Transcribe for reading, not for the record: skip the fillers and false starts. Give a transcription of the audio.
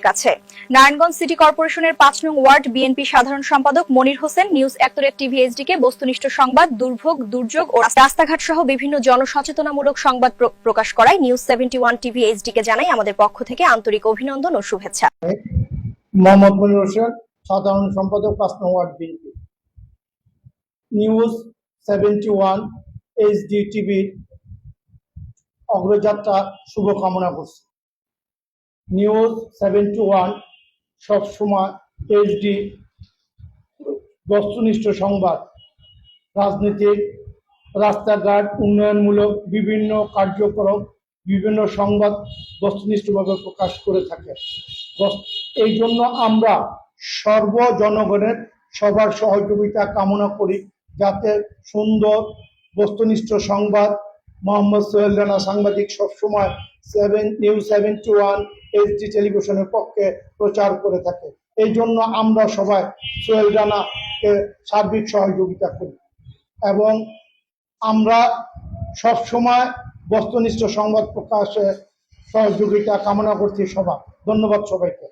কাছে। নারায়ণগঞ্জ সিটি কর্পোরেশনের ৫ নং ওয়ার্ড বিএনপি সাধারণ সম্পাদক Monir Hossain news ১১ TV HD কে বস্তুনিষ্ঠ সংবাদ, দুর্ভোগ, দুর্যোগ ও রাস্তাঘাট সহ বিভিন্ন জনসচেতনামূলক সংবাদ প্রকাশ করায় নিউজ 71 টিভি এইচডি কে জানাই আমাদের পক্ষ থেকে আন্তরিক অভিনন্দন ও শুভেচ্ছা। মোহাম্মদ মনির হোসেন, সাধারণ সম্পাদক ৫ নং ward BNP. News 71 HD TV অগ্রযাত্রা শুভ কামনা করছি। নিউজ 71 সবসময় এইচডি বস্তুনিষ্ঠ সংবাদ, রাজনীতির, রাস্তাঘাট, উন্নয়নমূলক বিভিন্ন কার্যক্রম, বিভিন্ন সংবাদ বস্তুনিষ্ঠভাবে প্রকাশ করে থাকে। এই জন্য আমরা জনগণের সবার সহযোগিতা কামনা করি, যাতে সুন্দর বস্তুনিষ্ঠ সংবাদ মোহাম্মদ সোহেল রানা সাংবাদিক সবসময় নিউজ 71 এইচডি টেলিভিশনের পক্ষে প্রচার করে থাকে। এই জন্য আমরা সবাই সোহেল রানাকে সার্বিক সহযোগিতা করি এবং আমরা সবসময় বস্তুনিষ্ঠ সংবাদ প্রকাশে সহযোগিতা কামনা করছি সবার। ধন্যবাদ সবাইকে।